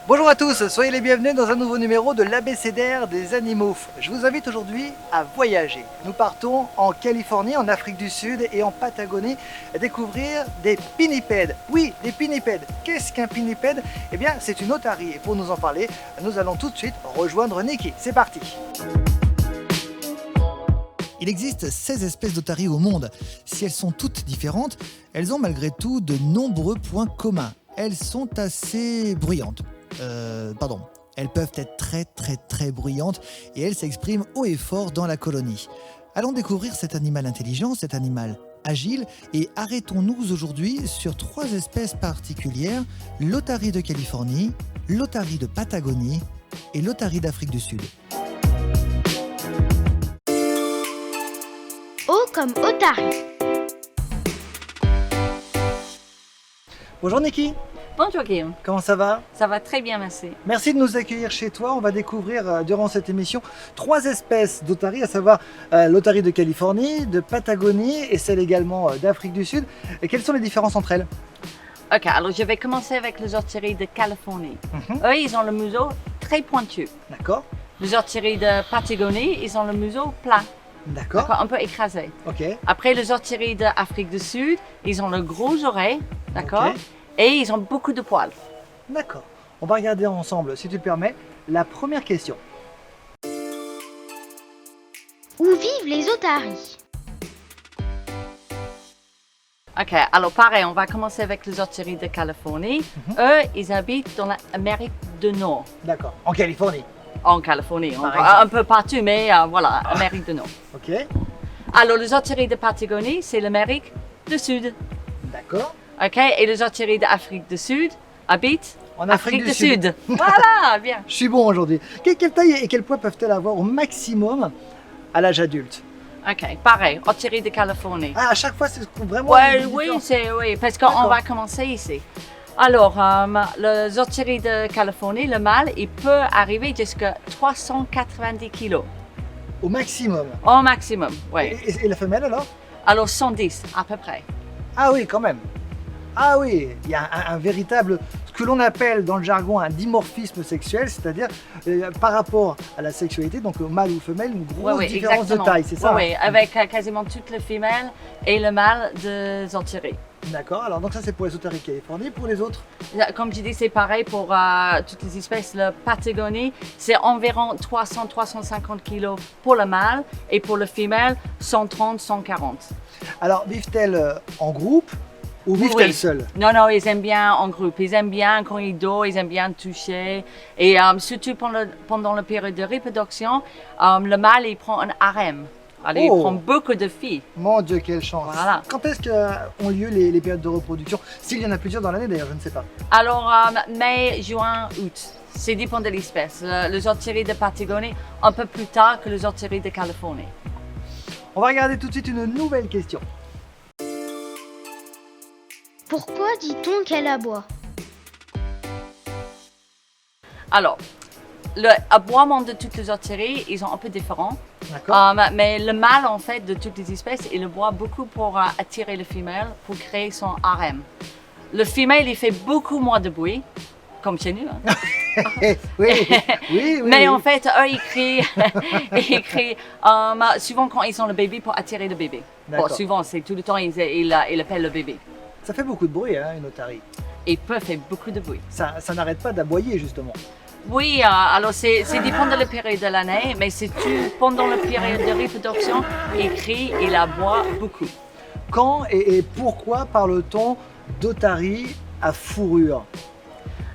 Bonjour à tous, soyez les bienvenus dans un nouveau numéro de l'ABCDR des animaux. Je vous invite aujourd'hui à voyager. Nous partons en Californie, en Afrique du Sud et en Patagonie découvrir des pinnipèdes. Oui, des pinnipèdes. Qu'est-ce qu'un pinnipède? Eh bien, c'est une otarie. Et pour nous en parler, nous allons tout de suite rejoindre Niki. C'est parti! Il existe 16 espèces d'otaries au monde. Si elles sont toutes différentes, elles ont malgré tout de nombreux points communs. Elles sont assez bruyantes. Elles peuvent être très bruyantes et elles s'expriment haut et fort dans la colonie. Allons découvrir cet animal intelligent, cet animal agile et arrêtons-nous aujourd'hui sur 3 espèces particulières, l'otarie de Californie, l'otarie de Patagonie et l'otarie d'Afrique du Sud. O comme otarie. Bonjour Niki. Bonjour Guillaume, Comment ça va? ça va très bien, merci. Merci de nous accueillir chez toi. On va découvrir durant cette émission 3 espèces d'otaries, à savoir l'otarie de Californie, de Patagonie et celle également d'Afrique du Sud. Et quelles sont les différences entre elles? Ok, alors je vais commencer avec les otaries de Californie. Eux, ils ont le museau très pointu. D'accord, Les otaries de Patagonie, ils ont le museau plat, d'accord, un peu écrasé. ok. Après, les otaries d'Afrique du Sud, ils ont le gros oreille, d'accord, Ok. et ils ont beaucoup de poils. D'accord. On va regarder ensemble, si tu le permets, la première question. Où vivent les otaries? Ok, alors pareil, on va commencer avec les otaries de Californie. Eux, ils habitent dans l'Amérique du Nord. D'accord, en Californie. En Californie, Par exemple. un peu partout, mais voilà, Amérique du Nord. Ok, Alors, les otaries de Patagonie, c'est l'Amérique du Sud. d'accord. OK? Et les otaries d'Afrique du Sud habitent En Afrique du Sud. Voilà, bien. Je suis bon aujourd'hui. Quelle taille et quel poids peuvent-elles avoir au maximum à l'âge adulte? OK, pareil, otaries de Californie. Ah, à chaque fois, c'est vraiment Ouais, différent. oui, parce qu'on D'accord. va commencer ici. Alors, les otaries de Californie, le mâle, il peut arriver jusqu'à 390 kilos Au maximum. au maximum. Oui. Et la femelle alors? Alors, 110 à peu près. Ah oui, quand même. Ah oui, il y a un véritable, ce que l'on appelle dans le jargon un dimorphisme sexuel, c'est-à-dire par rapport à la sexualité, donc mâle ou femelle, une grosse différence de taille, c'est ça? Oui, avec quasiment toutes les femelles et le mâle des otaries. D'accord, alors donc ça c'est pour les otaries de Californie, pour les autres? Comme je dis, c'est pareil pour toutes les espèces. La Patagonie, c'est environ 300-350 kilos pour le mâle et pour le femelle, 130-140. Alors vivent-elles en groupe ou vivent-elles Oui. seules? Non, ils aiment bien en groupe. Ils aiment bien quand ils dorment, ils aiment bien toucher. Et surtout pendant la période de reproduction, le mâle, il prend un harem. Alors, il prend beaucoup de filles. Mon Dieu, quelle chance! Voilà. Quand est-ce qu'ont lieu les périodes de reproduction? S'il y en a plusieurs dans l'année d'ailleurs, je ne sais pas. Alors, mai, juin, août, c'est dépend de l'espèce. Les otaries de Patagonie, un peu plus tard que les otaries de Californie. On va regarder tout de suite une nouvelle question. Pourquoi dit-on qu'elle aboie? Alors, le aboiement de toutes les otaries, ils sont un peu différents. D'accord? Mais le mâle, en fait, de toutes les espèces, il aboie beaucoup pour attirer le femelle, pour créer son harem. Le femelle, il fait beaucoup moins de bruit, comme chez nous. Hein. oui. Mais oui. en fait, eux, ils crient, ils crient souvent quand ils ont le bébé pour attirer le bébé. Bon, D'accord. souvent, c'est tout le temps, ils appellent le bébé. Ça fait beaucoup de bruit, hein, une otarie. Ils peuvent faire beaucoup de bruit. Ça n'arrête pas d'aboyer justement. Oui, alors c'est dépend de la période de l'année, mais c'est tout pendant la période de reproduction, ils crient, ils aboient beaucoup. Quand et pourquoi parle-t-on d'otarie à fourrure?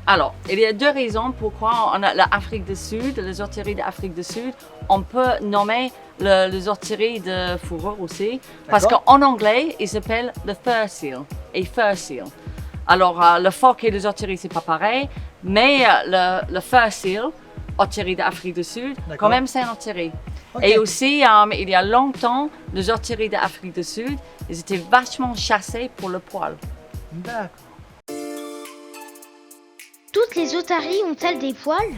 Alors, il y a 2 raisons pourquoi on a l'Afrique du Sud, les otaries d'Afrique du Sud. On peut nommer les otaries de fourrure aussi, parce D'accord. qu'en anglais, ils s'appellent le fur seal et fur seal. Alors, le phoque et les otaries, c'est pas pareil, mais le fur seal, otarie d'Afrique du Sud, D'accord. quand même, c'est un otarie. Ok. Et aussi, il y a longtemps, les otaries d'Afrique du Sud, ils étaient vachement chassés pour le poil. D'accord. Toutes les otaries ont-elles des poils?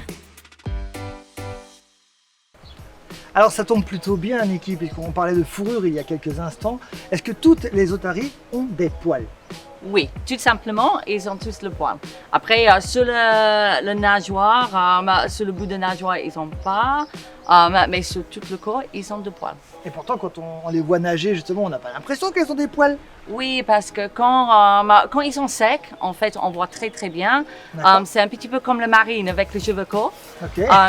Alors ça tombe plutôt bien, Niki, puisqu'on parlait de fourrure il y a quelques instants. Est-ce que toutes les otaries ont des poils? Oui, tout simplement, ils ont tous le poil. Après, sur le nageoire, sur le bout de nageoire, ils n'ont pas. Mais sur tout le corps, ils ont des poils. Et pourtant, quand on les voit nager, justement, on n'a pas l'impression qu'elles ont des poils. Oui, parce que quand ils sont secs, en fait, on voit très très bien. C'est un petit peu comme le marine avec les cheveux courts,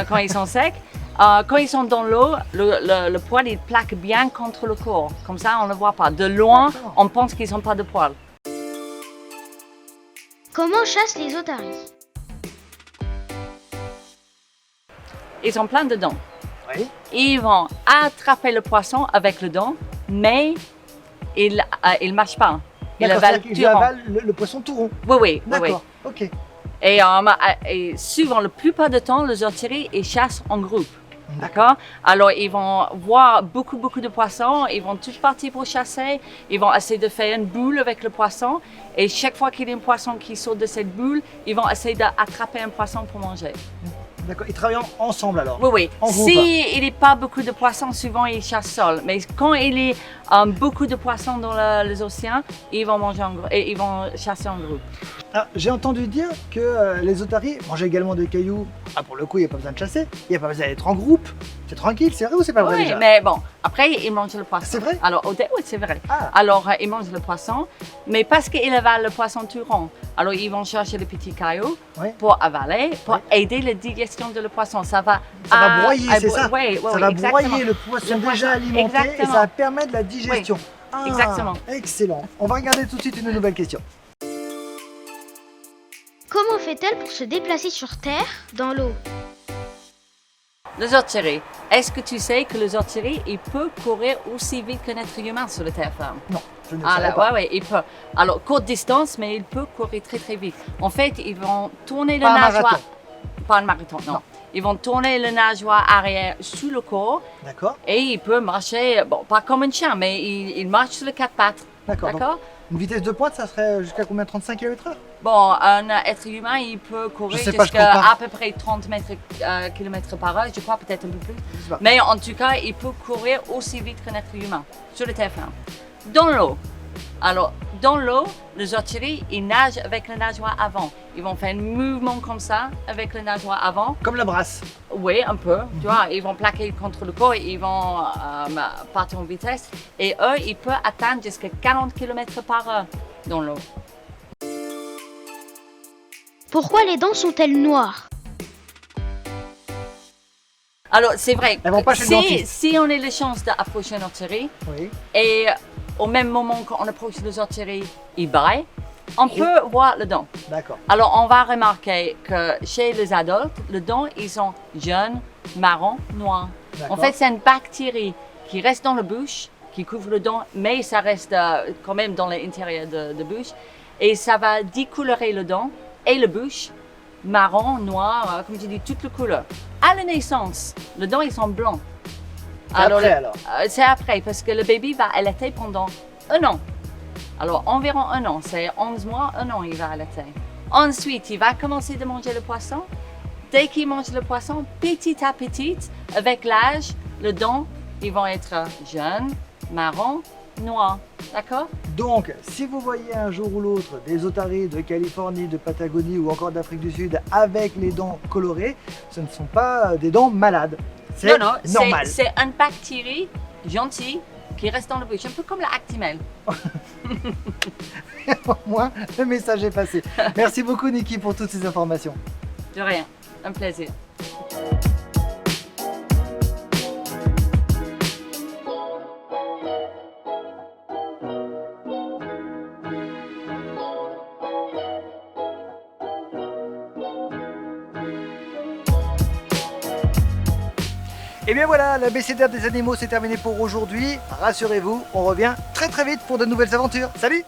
quand ils sont secs. Quand ils sont dans l'eau, le poil, il plaque bien contre le corps. Comme ça, on ne le voit pas. De loin, on pense qu'ils n'ont pas de poils. Comment chassent les otaries? Ils ont plein de dents. Oui. Ils vont attraper le poisson avec le dent, mais ils ne mâchent pas. Ils avalent tout rond. Le poisson tout rond. Oui. D'accord, ok. Et souvent, la plupart du temps, les otaries, ils chassent en groupe. D'accord? Alors, ils vont voir beaucoup de poissons, ils vont tous partir pour chasser, ils vont essayer de faire une boule avec le poisson, et chaque fois qu'il y a un poisson qui sort de cette boule, ils vont essayer d'attraper un poisson pour manger. D'accord, ils travaillent ensemble alors? Oui. En groupe. S'il n'y a pas beaucoup de poissons, souvent ils chassent seuls. Mais quand il y a beaucoup de poissons dans les océans, ils vont manger en groupe et ils vont chasser en groupe. Alors, j'ai entendu dire que les otaries mangent également des cailloux. Ah, pour le coup, il n'y a pas besoin de chasser, il n'y a pas besoin d'être en groupe. C'est tranquille, c'est vrai ou c'est pas vrai Oui, déjà? mais bon, après ils mangent le poisson. C'est vrai? Alors, oui, c'est vrai. Ah. Alors, ils mangent le poisson, mais parce qu'ils avalent le poisson tout rond, alors ils vont chercher les petits cailloux pour avaler, pour aider la digestion de le poisson. Ça va broyer, c'est ça? Oui, ça va exactement. broyer le poisson déjà alimenté et ça va permettre la digestion. Oui, Ah, exactement. Excellent. On va regarder tout de suite une nouvelle question. Comment fait-elle pour se déplacer sur Terre, dans l'eau? Les otaries. Est-ce que tu sais que les otaries, ils peuvent courir aussi vite qu'un être humain sur la terre ferme? Non, je ne savais pas. Oui, il peut. Alors, courte distance, mais il peut courir très vite. En fait, ils vont tourner le Pas un nageoire. marathon. Pas un marathon, non. Ils vont tourner le nageoire arrière sous le corps. D'accord. Et il peut marcher, bon, pas comme un chien, mais il marche sur les quatre pattes. D'accord. D'accord? Une vitesse de pointe, ça serait jusqu'à combien? 35 km/h? Bon, un être humain, il peut courir Je sais pas, je jusqu'à comprends pas. à peu près 30 km par heure, je crois, peut-être un peu plus. Je sais pas. Mais en tout cas, il peut courir aussi vite qu'un être humain sur le terre ferme. Dans l'eau. Alors, dans l'eau, les otaries, ils nagent avec le nageoire avant. Ils vont faire un mouvement comme ça avec le nageoire avant. Comme la brasse. Oui, un peu. Tu vois, ils vont plaquer contre le corps, ils vont partir en vitesse. Et eux, ils peuvent atteindre jusqu'à 40 km par heure dans l'eau. Pourquoi les dents sont-elles noires? Alors, c'est vrai, Elles vont pas chez le dentiste. si on a la chance d'approcher une otarie, Oui. et au même moment qu'on approche les otaries, ils braillent, on peut voir le dent. D'accord. Alors, on va remarquer que chez les adultes, les dents, ils sont jaunes, marron, noirs. En D'accord. fait, c'est une bactérie qui reste dans la bouche, qui couvre le dent, mais ça reste quand même dans l'intérieur de la bouche. Et ça va décolorer le dent et la bouche, marron, noir, comme tu dis, toutes les couleurs. À la naissance, les dents, ils sont blancs. Alors, C'est après, parce que le bébé va allaiter pendant 1 an. Alors, environ 1 an, c'est 11 mois, 1 an, il va allaiter. Ensuite, il va commencer de manger le poisson. Dès qu'il mange le poisson, petit à petit, avec l'âge, les dents, ils vont être jaunes, marron, noirs. D'accord? Donc, si vous voyez un jour ou l'autre des otaries de Californie, de Patagonie ou encore d'Afrique du Sud avec les dents colorées, ce ne sont pas des dents malades. C'est Non, normal. c'est une bactérie gentille qui reste dans la bouche, un peu comme la Actimel. Au moins, le message est passé. Merci beaucoup, Niki, pour toutes ces informations. De rien, un plaisir. Et bien voilà, l'abécédaire des animaux, c'est terminé pour aujourd'hui. Rassurez-vous, on revient très vite pour de nouvelles aventures. Salut!